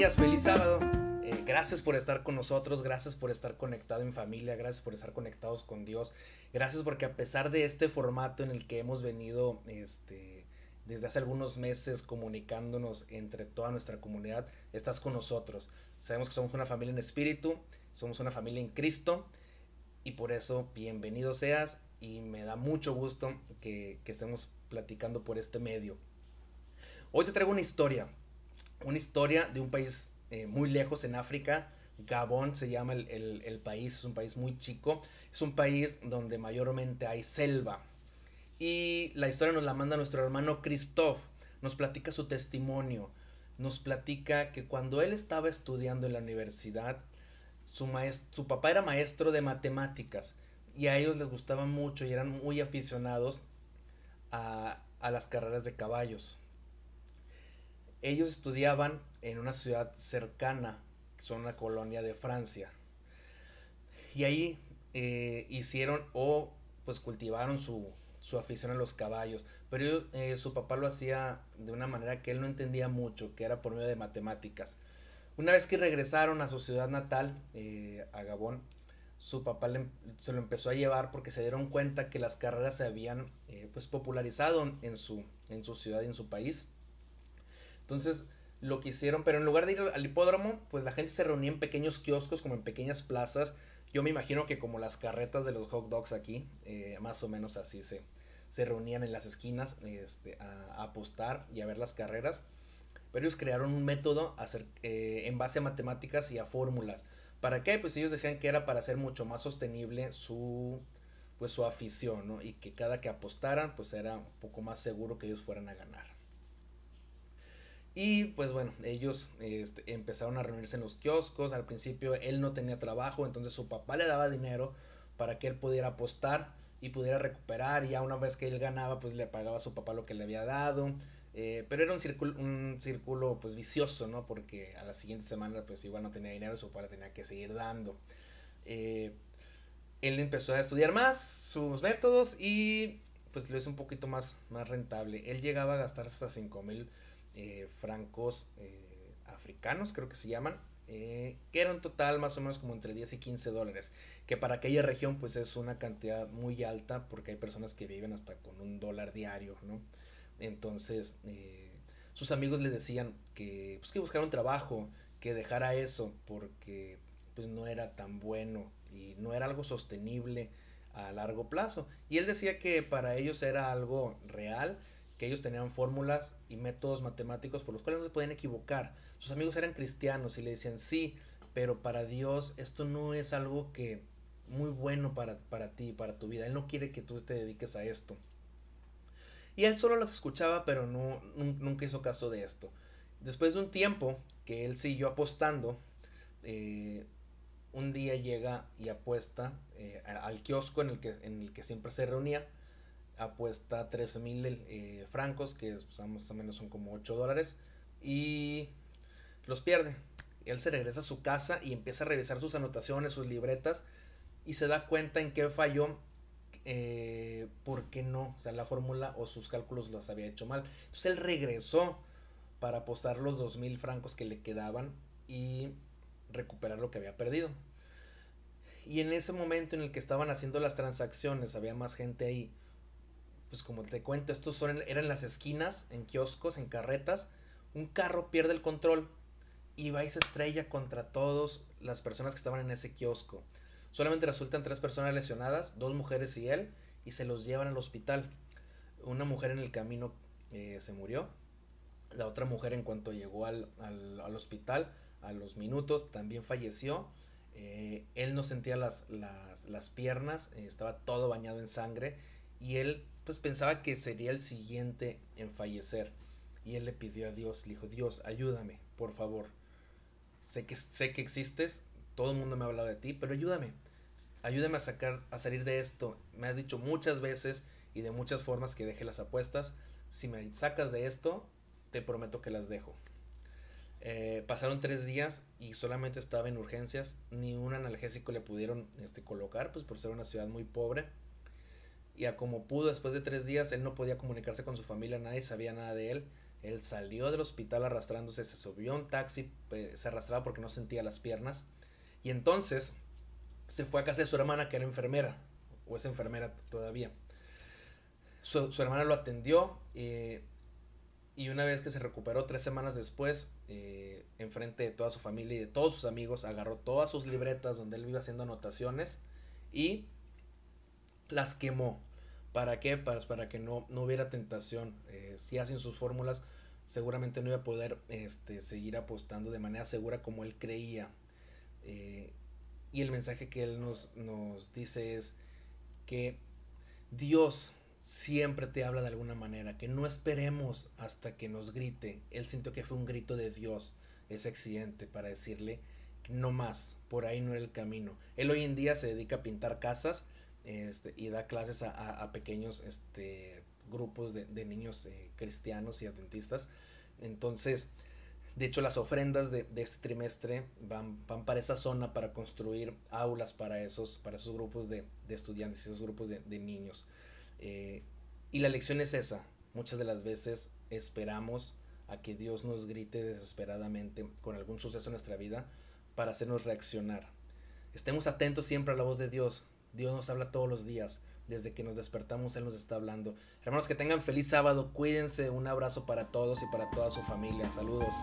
días, feliz sábado. Gracias por estar con nosotros, gracias por estar conectado en familia, gracias por estar conectados con Dios, gracias porque a pesar de este formato en el que hemos venido desde hace algunos meses comunicándonos entre toda nuestra comunidad, estás con nosotros. Sabemos que somos una familia en espíritu, somos una familia en Cristo y por eso bienvenido seas y me da mucho gusto que estemos platicando por este medio. Hoy te traigo una historia de un país muy lejos en África. Gabón se llama el país, es un país muy chico, es un país donde mayormente hay selva. Y la historia nos la manda nuestro hermano Christophe, nos platica su testimonio, nos platica que cuando él estaba estudiando en la universidad, su papá era maestro de matemáticas y a ellos les gustaba mucho y eran muy aficionados a las carreras de caballos. Ellos estudiaban en una ciudad cercana, que son una colonia de Francia. Y ahí hicieron o pues cultivaron su afición a los caballos. Pero su papá lo hacía de una manera que él no entendía mucho, que era por medio de matemáticas. Una vez que regresaron a su ciudad natal, a Gabón, su papá se lo empezó a llevar porque se dieron cuenta que las carreras se habían pues popularizado en su ciudad y en su país. Entonces lo que hicieron, pero en lugar de ir al hipódromo, pues la gente se reunía en pequeños kioscos, como en pequeñas plazas. Yo me imagino que como las carretas de los hot dogs aquí, más o menos así se reunían en las esquinas a apostar y a ver las carreras. Pero ellos crearon un método en base a matemáticas y a fórmulas. ¿Para qué? Pues ellos decían que era para hacer mucho más sostenible su afición, ¿no? Y que cada que apostaran, pues era un poco más seguro que ellos fueran a ganar. Y pues bueno, ellos empezaron a reunirse en los kioscos. Al principio él no tenía trabajo, entonces su papá le daba dinero para que él pudiera apostar y pudiera recuperar. Y ya una vez que él ganaba, pues le pagaba a su papá lo que le había dado. Pero era un círculo pues vicioso, ¿no? Porque a la siguiente semana pues igual no tenía dinero y su papá le tenía que seguir dando. Eh, Él empezó a estudiar más sus métodos y pues lo hizo un poquito más rentable. Él llegaba a gastar hasta 5,000 francos africanos, creo que se llaman, que era un total más o menos como entre 10 y 15 dólares, que para aquella región pues es una cantidad muy alta porque hay personas que viven hasta con $1 diario, ¿no? Entonces sus amigos le decían que buscara un trabajo, que dejara eso porque pues no era tan bueno y no era algo sostenible a largo plazo. Y él decía que para ellos era algo real, que ellos tenían fórmulas y métodos matemáticos por los cuales no se podían equivocar. Sus amigos eran cristianos y le decían sí, pero para Dios esto no es algo que muy bueno para ti, para tu vida. Él no quiere que tú te dediques a esto. Y él solo las escuchaba, pero nunca hizo caso de esto. Después de un tiempo que él siguió apostando, eh, un día llega y apuesta al kiosco en el que siempre se reunía, apuesta 13,000 francos, que pues, más o menos son como $8, y los pierde. Él se regresa a su casa y empieza a revisar sus anotaciones, sus libretas, y se da cuenta en qué falló, por qué no, o sea, la fórmula o sus cálculos los había hecho mal. Entonces él regresó para apostar los 2,000 francos que le quedaban y recuperar lo que había perdido. Y en ese momento en el que estaban haciendo las transacciones, había más gente ahí. Pues como te cuento, eran las esquinas, en kioscos, en carretas. Un carro pierde el control y va y se estrella contra todas las personas que estaban en ese kiosco. Solamente resultan 3 personas lesionadas, 2 mujeres y él, y se los llevan al hospital. Una mujer en el camino se murió. La otra mujer en cuanto llegó al hospital, a los minutos, también falleció. Él no sentía las piernas, estaba todo bañado en sangre y él pues pensaba que sería el siguiente en fallecer. Y él le pidió a Dios, le dijo, Dios, ayúdame, por favor. Sé que existes, todo el mundo me ha hablado de ti, pero ayúdame a salir de esto. Me has dicho muchas veces y de muchas formas que deje las apuestas. Si me sacas de esto, te prometo que las dejo. Pasaron 3 días y solamente estaba en urgencias. Ni un analgésico le pudieron colocar, pues por ser una ciudad muy pobre. Y a como pudo, después de 3 días, él no podía comunicarse con su familia, nadie sabía nada de él. Él salió del hospital arrastrándose, se subió a un taxi, se arrastraba porque no sentía las piernas. Y entonces se fue a casa de su hermana, que era enfermera, o es enfermera todavía. Su hermana lo atendió, y una vez que se recuperó 3 semanas después, enfrente de toda su familia y de todos sus amigos, agarró todas sus libretas donde él iba haciendo anotaciones y las quemó. ¿Para qué? Para que no hubiera tentación. Si hacen sus fórmulas, seguramente no iba a poder seguir apostando de manera segura como él creía. Eh, y el mensaje que él nos dice es que Dios siempre te habla de alguna manera, que no esperemos hasta que nos grite. Él sintió que fue un grito de Dios ese accidente para decirle no más, por ahí no era el camino. Él hoy en día se dedica a pintar casas, y da clases a pequeños grupos de niños cristianos y adventistas. Entonces, de hecho, las ofrendas de este trimestre van para esa zona para construir aulas para esos grupos de estudiantes, esos grupos de niños. Eh, y la lección es esa. Muchas de las veces esperamos a que Dios nos grite desesperadamente con algún suceso en nuestra vida para hacernos reaccionar. Estemos atentos siempre a la voz de Dios. Dios nos habla todos los días. Desde que nos despertamos Él nos está hablando. Hermanos, que tengan feliz sábado. Cuídense. Un abrazo para todos y para toda su familia. Saludos.